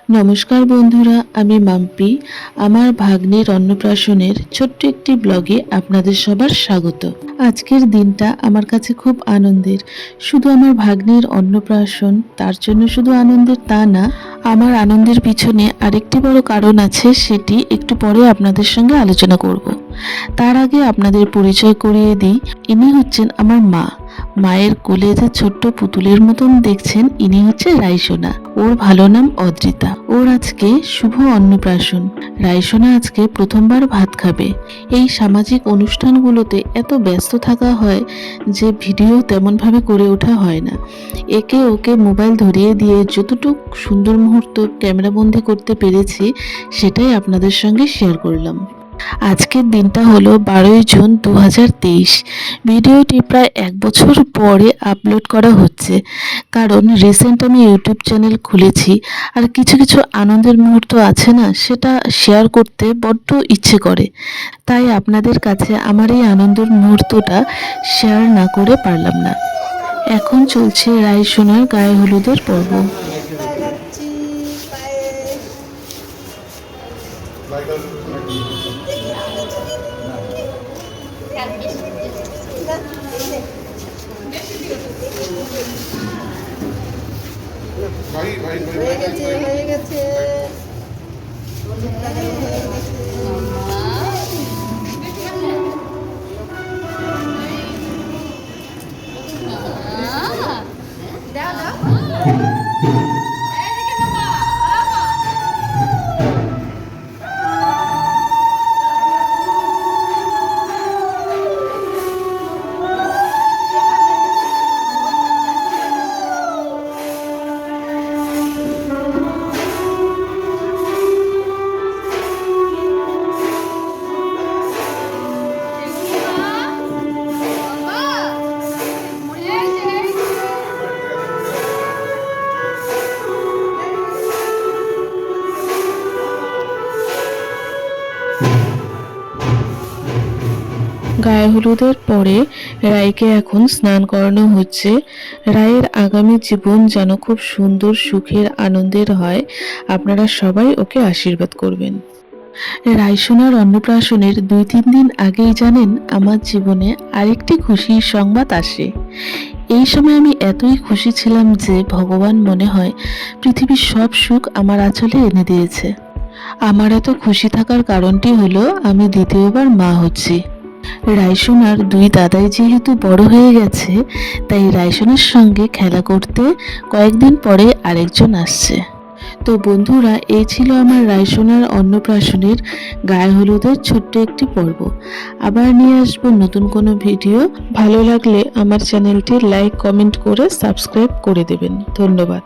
নমস্কার বন্ধুরা, আমি মাম্পি। আমার ভাগ্নির অন্নপ্রাশনের ছোট্ট একটি ব্লগে আপনাদের সবার স্বাগত। আজকের দিনটা আমার কাছে খুব আনন্দের। শুধু আমার ভাগ্নির অন্নপ্রাশন, তার জন্য শুধু আনন্দের তা না, আমার আনন্দের পিছনে আরেকটি বড় কারণ আছে, সেটি একটু পরে আপনাদের সঙ্গে আলোচনা করব। তার আগে আপনাদের পরিচয় করিয়ে দিই। ইনি হচ্ছেন আমার মা। মায়ের কোলে যে ছোট্ট পুতুলের মতন দেখছেন, ইনি হচ্ছে রাইসোনা। ওর ভালো নাম অদ্রিতা। ওর আজকে শুভ অন্নপ্রাশন। রাইসোনা আজকে প্রথমবার ভাত খাবে। এই সামাজিক অনুষ্ঠানগুলোতে এত ব্যস্ত থাকা হয় যে ভিডিও তেমনভাবে করে ওঠা হয় না। একে ওকে মোবাইল ধরিয়ে দিয়ে যতটুকু সুন্দর মুহূর্ত ক্যামেরাবন্দি করতে পেরেছি, সেটাই আপনাদের সঙ্গে শেয়ার করলাম। আজকের দিনটা হলো 12ই জুন 2023। ভিডিওটি প্রায় 1 বছর পরে আপলোড করা হচ্ছে, কারণ রিসেন্ট আমি ইউটিউব চ্যানেল খুলেছি। আর কিছু কিছু আনন্দের মুহূর্ত আছে না, সেটা শেয়ার করতে বড্ড ইচ্ছে করে। তাই আপনাদের কাছে আমার এই আনন্দের মুহূর্তটা শেয়ার না করে পারলাম না। এখন চলছে রাইসোনার গায়ে হলুদের পর্ব। হয়ে গেছে গায়ে হলুদের পরে রায়কে এখন স্নান করানো হচ্ছে। রায়ের আগামী জীবন যেন খুব সুন্দর, সুখের, আনন্দের হয়। আপনারা সবাই ওকে আশীর্বাদ করবেন। রাইসোনার অন্নপ্রাশনের 2-3 দিন আগেই জানেন, আমার জীবনে আরেকটি খুশির সংবাদ আসে। এই সময় আমি এতই খুশি ছিলাম যে ভগবান মনে হয় পৃথিবীর সব সুখ আমার আঁচলে এনে দিয়েছে। আমার এত খুশি থাকার কারণটি হলো, আমি দ্বিতীয়বার মা হচ্ছি। রাইসোনার 2 দাদাই যেহেতু বড় হয়ে গেছে, তাই রাইসোনার সঙ্গে খেলা করতে কয়েকদিন পরে আরেকজন আসছে। তো বন্ধুরা, এই ছিল আমার রাইসোনার অন্নপ্রাশনের গায়ে হলুদের ছোট্ট একটি পর্ব। আবার নিয়ে আসবো নতুন কোনো ভিডিও। ভালো লাগলে আমার চ্যানেলটি লাইক, কমেন্ট করে সাবস্ক্রাইব করে দেবেন। ধন্যবাদ।